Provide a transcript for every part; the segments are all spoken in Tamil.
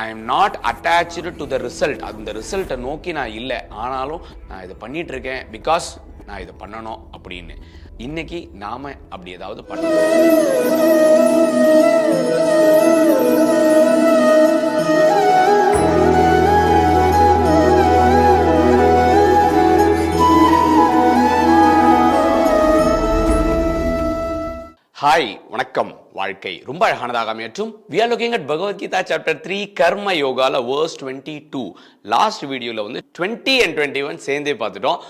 I am not attached to the result. அந்த ரிசல்ட்டை நோக்கி நான் இல்லை, ஆனாலும் நான் இதை பண்ணிட்டு இருக்கேன் பிகாஸ் நான் இதை பண்ணணும் அப்படின்னு. இன்னைக்கு நாம அப்படி ஏதாவது பண்ணணும். ஹாய், வணக்கம். வாழ்க்கை ரொம்ப அழகானதாக அமையற்றும். We are looking at Bhagavad Gita chapter 3 கர்ம யோகால verse 22. லாஸ்ட் வீடியோல வந்து 20 and 21 சேர்ந்தே பார்த்துட்டோம்.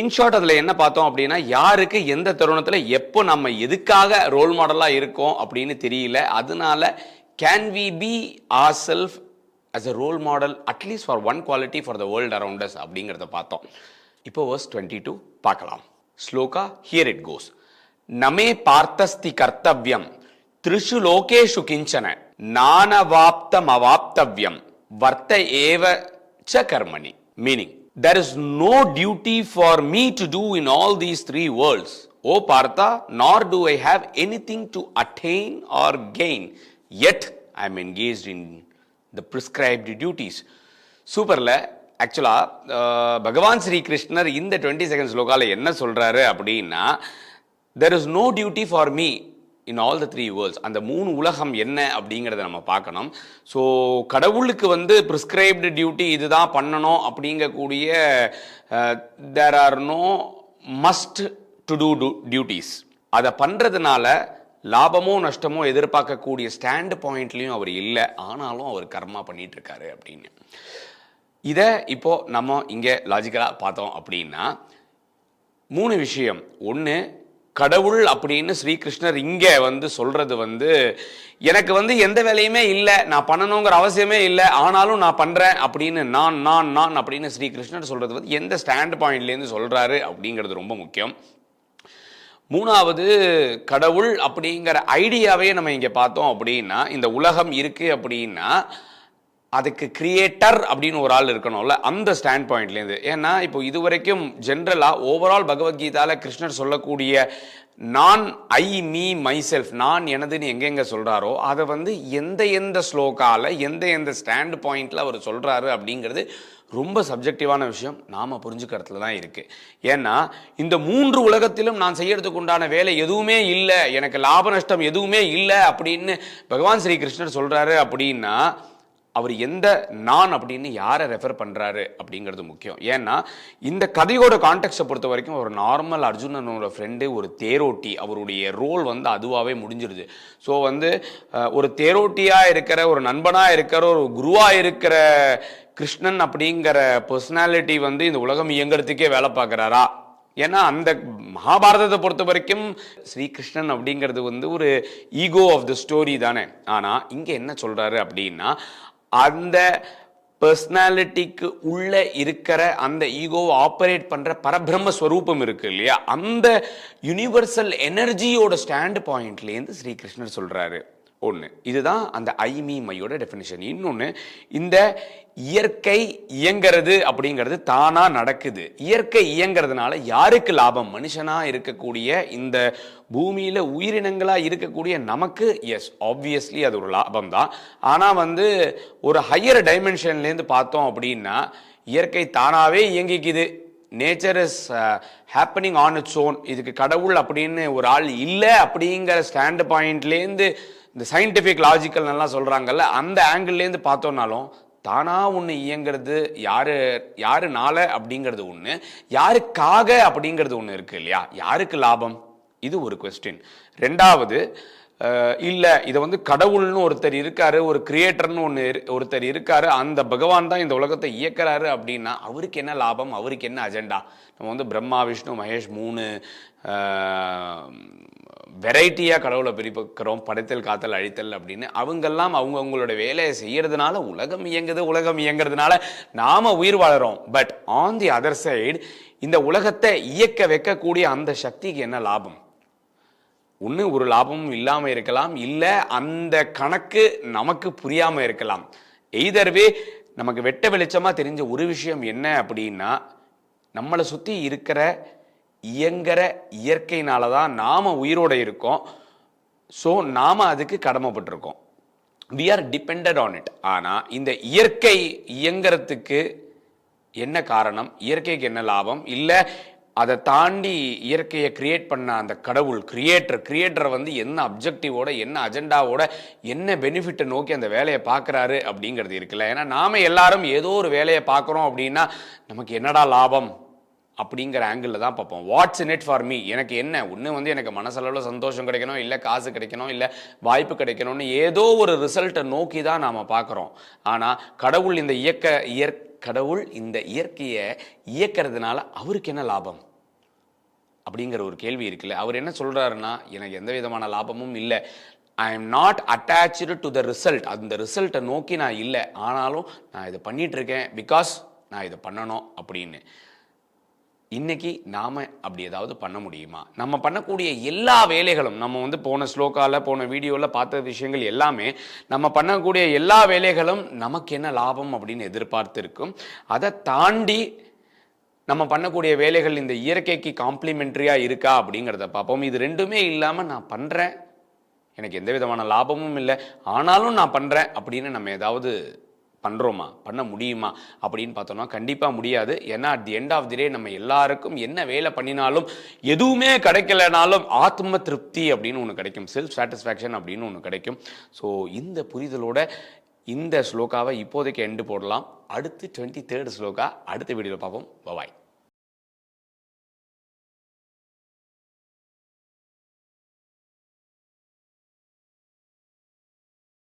இன்ஷார்ட் அதில் என்ன பார்த்தோம் அப்படின்னா, யாருக்கு எந்த தருணத்தில் எப்போ நம்ம எதுக்காக ரோல் மாடலாக இருக்கோம் அப்படின்னு தெரியல. அதனால can we be our self as a role model at least for one quality for the world around us அப்படிங்கிறத பார்த்தோம். இப்போ verse 22 பார்க்கலாம். Shloka here it goes. நமே பார்த்தஸ்தி கர்த்தவ்யம் த்ரிஷு லோகேஷு கிஞ்சன நானவாப்தம் அவாப்தவ்யம் வர்த்த ஏவ ச கர்மணி. Meaning, there is no duty for me to do in all these three worlds, O Partha, nor do I have anything to attain or gain, yet I am engaged in the prescribed duties. சூப்பர்ல. ஆக்சுவலா பகவான் ஸ்ரீ கிருஷ்ணர் இந்த 22nd ஸ்லோகால என்ன சொல்றாரு அப்படின்னா, there is no duty for me in all the three worlds. அந்த மூணு உலகம் என்ன அப்படிங்கிறத நம்ம பார்க்கணும். ஸோ கடவுளுக்கு வந்து ப்ரிஸ்கிரைப்டு டியூட்டி இதுதான் பண்ணணும் அப்படிங்கக்கூடிய there are no must to do duties. அதை பண்ணுறதுனால லாபமோ நஷ்டமோ எதிர்பார்க்கக்கூடிய ஸ்டாண்ட் பாயிண்ட்லையும் அவர் இல்லை, ஆனாலும் அவர் கர்மா பண்ணிட்டு இருக்காரு அப்படின்னு. இதை இப்போ நம்ம இங்கே லாஜிக்கலாக பார்த்தோம் அப்படின்னா மூணு விஷயம். ஒன்று, கடவுள் அப்படின்னு ஸ்ரீகிருஷ்ணர் இங்கே வந்து சொல்றது வந்து, எனக்கு வந்து எந்த வேலையுமே இல்லை, நான் பண்ணணுங்கிற அவசியமே இல்லை, ஆனாலும் நான் பண்றேன் அப்படின்னு நான் நான் நான் அப்படின்னு ஸ்ரீகிருஷ்ணர் சொல்றது வந்து எந்த ஸ்டாண்ட் பாயிண்ட்லேருந்து சொல்றாரு அப்படிங்கிறது ரொம்ப முக்கியம். மூணாவது, கடவுள் அப்படிங்கிற ஐடியாவே நம்ம இங்கே பார்த்தோம் அப்படின்னா, இந்த உலகம் இருக்கு அப்படின்னா அதுக்கு கிரியேட்டர் அப்படின்னு ஒரு ஆள் இருக்கணும்ல, அந்த ஸ்டாண்ட் பாயிண்ட்லேருந்து. ஏன்னா இப்போ இதுவரைக்கும் ஜென்ரலாக ஓவரால் பகவத்கீதாவில் கிருஷ்ணர் சொல்லக்கூடிய நான், ஐ, மீ, மை செல்ஃப், நான் எனதுன்னு எங்கெங்க சொல்கிறாரோ அதை வந்து எந்த ஸ்லோகால எந்த ஸ்டாண்ட் பாயிண்டில் அவர் சொல்கிறாரு அப்படிங்கிறது ரொம்ப சப்ஜெக்டிவான விஷயம். நாம் புரிஞ்சுக்கிறதுல தான் இருக்குது. ஏன்னா இந்த மூன்று உலகத்திலும் நான் செய்யறதுக்கு உண்டான வேலை எதுவுமே இல்லை, எனக்கு லாப நஷ்டம் எதுவுமே இல்லை அப்படின்னு பகவான் ஸ்ரீ கிருஷ்ணர் சொல்கிறாரு அப்படின்னா அவர் எந்த நான் அப்படின்னு யாரை ரெஃபர் பண்ணுறாரு அப்படிங்கிறது முக்கியம். ஏன்னா இந்த கதையோட கான்டெக்ட்டை பொறுத்த வரைக்கும் ஒரு நார்மல் அர்ஜுனனோட ஃப்ரெண்டு, ஒரு தேரோட்டி, அவருடைய ரோல் வந்து அதுவாகவே முடிஞ்சிருது. ஸோ வந்து ஒரு தேரோட்டியாக இருக்கிற, ஒரு நண்பனாக இருக்கிற, ஒரு குருவாக இருக்கிற கிருஷ்ணன் அப்படிங்கிற பர்சனாலிட்டி வந்து இந்த உலகம் இயங்குறதுக்கே வேலை பார்க்குறாரா? ஏன்னா அந்த மகாபாரதத்தை பொறுத்த வரைக்கும் ஸ்ரீகிருஷ்ணன் அப்படிங்கிறது வந்து ஒரு ஈகோ ஆஃப் த ஸ்டோரி தானே. ஆனால் இங்கே என்ன சொல்கிறாரு அப்படின்னா, அந்த பர்சனாலிட்டிக்கு உள்ள இருக்கிற அந்த ஈகோவை ஆப்பரேட் பண்ற பரபிரம்ம ஸ்வரூபம் இருக்கு இல்லையா, அந்த யூனிவர்சல் எனர்ஜியோட ஸ்டாண்ட் பாயிண்ட்லேருந்து ஸ்ரீகிருஷ்ணர் சொல்றாரு. ஒன்று இதுதான் அந்த ஐ மீ மையோட டெஃபினிஷன். இன்னொன்று, இந்த இயற்கை இயங்கிறது அப்படிங்கிறது தானா நடக்குது. இயற்கை இயங்கிறதுனால யாருக்கு லாபம்? மனுஷனா இருக்கக்கூடிய இந்த பூமியில உயிரினங்களா இருக்கக்கூடிய நமக்கு எஸ் ஆப்வியஸ்லி அது ஒரு லாபம் தான். ஆனா வந்து ஒரு ஹையர் டைமென்ஷன்லேருந்து பார்த்தோம் அப்படின்னா இயற்கை தானாவே இயங்கிக்குது. Nature is happening on its own. இதுக்கு கடவுள் அப்படின்னு ஒரு ஆள் இல்லை அப்படிங்கிற ஸ்டாண்ட் பாயிண்ட்லேருந்து இந்த சயின்டிஃபிக் லாஜிக்கல் நல்லா சொல்கிறாங்கல்ல, அந்த ஆங்கிள்லேருந்து பார்த்தோன்னாலும் தானா ஒன்று இயங்கிறது யாருனால அப்படிங்கிறது ஒன்று, யாருக்காக அப்படிங்கிறது ஒன்று இருக்கு இல்லையா, யாருக்கு லாபம்? இது ஒரு கொஸ்டின். ரெண்டாவது, இல்லை இதை வந்து கடவுள்னு ஒருத்தர் இருக்காரு, ஒரு கிரியேட்டர்னு ஒருத்தர் இருக்காரு, அந்த பகவான் தான் இந்த உலகத்தை இயக்கிறாரு அப்படின்னா அவருக்கு என்ன லாபம், அவருக்கு என்ன அஜெண்டா? நம்ம வந்து பிரம்மா, விஷ்ணு, மகேஷ் மூணு வெரைட்டியாக கடவுளை பிரிப்புக்கிறோம், படைத்தல், காத்தல், அழித்தல் அப்படின்னு. அவங்கெல்லாம் அவங்களோட வேலையை செய்யறதுனால உலகம் இயங்குறதுனால நாம உயிர் வாழறோம். But on the other side இந்த உலகத்தை இயக்க வைக்கக்கூடிய அந்த சக்திக்கு என்ன லாபம்? ஒன்று ஒரு லாபமும் இல்லாமல் இருக்கலாம், இல்லை அந்த கணக்கு நமக்கு புரியாமல் இருக்கலாம். எய்தர்வே நமக்கு வெட்ட வெளிச்சமாக தெரிஞ்ச ஒரு விஷயம் என்ன அப்படின்னா, நம்மளை சுற்றி இருக்கிற இயங்கிற இயற்கையினால தான் நாம் உயிரோடு இருக்கோம். ஸோ நாம் அதுக்கு கடமைப்பட்டிருக்கோம். we are dependent on it. ஆனா இந்த இயற்கை இயங்கிறதுக்கு என்ன காரணம், இயற்கைக்கு என்ன லாபம், இல்ல அதை தாண்டி இயற்கையை கிரியேட் பண்ண அந்த கடவுள் கிரியேட்டர் வந்து என்ன அப்ஜெக்டிவோட, என்ன அஜெண்டாவோட, என்ன பெனிஃபிட்டை நோக்கி அந்த வேலையை பார்க்குறாரு அப்படிங்கிறது இருக்குல்ல. ஏன்னா நாம எல்லாரும் ஏதோ ஒரு வேலையை பார்க்குறோம் அப்படின்னா நமக்கு என்னடா லாபம் அப்படிங்கிற ஆங்கிளில் தான் பார்ப்போம். Watts in it for me, எனக்கு என்ன ஒன்று வந்து எனக்கு மனசளவில் சந்தோஷம் கிடைக்கணும், இல்லை காசு கிடைக்கணும், இல்லை வாய்ப்பு கிடைக்கணும்னு ஏதோ ஒரு ரிசல்ட்டை நோக்கி தான் நாம் பார்க்குறோம். ஆனால் கடவுள் இந்த இயற்கையை இயக்கிறதுனால அவருக்கு என்ன லாபம் அப்படிங்கிற ஒரு கேள்வி இருக்குல்ல. அவர் என்ன சொல்றாருன்னா, எனக்கு எந்த விதமான லாபமும் இல்லை, I am not attached to the result, அந்த ரிசல்ட்டை நோக்கி நான் இல்லை, ஆனாலும் நான் இதை பண்ணிட்டு இருக்கேன் பிகாஸ் நான் இதை பண்ணணும் அப்படின்னு. இன்னைக்கு நாம அப்படி ஏதாவது பண்ண முடியுமா? நம்ம பண்ணக்கூடிய எல்லா வேலைகளும், நம்ம வந்து போன ஸ்லோகால போன வீடியோல பார்த்த விஷயங்கள் எல்லாமே, நம்ம பண்ணக்கூடிய எல்லா வேலைகளும் நமக்கு என்ன லாபம் அப்படின்னு எதிர்பார்த்து இருக்கும். அதை தாண்டி நம்ம பண்ணக்கூடிய வேலைகள் இந்த இயற்கைக்கு காம்ப்ளிமெண்ட்ரியா இருக்கா அப்படிங்கிறத பார்ப்போம். இது ரெண்டுமே இல்லாம நான் பண்றேன், எனக்கு எந்த விதமான லாபமும் இல்லை, ஆனாலும் நான் பண்றேன் அப்படின்னு நம்ம ஏதாவது பண்ணுறோமா, பண்ண முடியுமா அப்படின்னு பார்த்தோம்னா கண்டிப்பாக முடியாது. ஏன்னா at the end of the day நம்ம எல்லாருக்கும் என்ன வேலை பண்ணினாலும் எதுவுமே கிடைக்கலனாலும் ஆத்ம திருப்தி அப்படின்னு ஒன்று கிடைக்கும், செல்ஃப் சாட்டிஸ்ஃபேக்ஷன் அப்படின்னு ஒன்று கிடைக்கும். ஸோ இந்த புரிதலோட இந்த ஸ்லோகாவை இப்போதைக்கு எண்டு போடலாம். அடுத்து 23rd ஸ்லோகா அடுத்த வீடியோவில் பார்ப்போம். பாய்.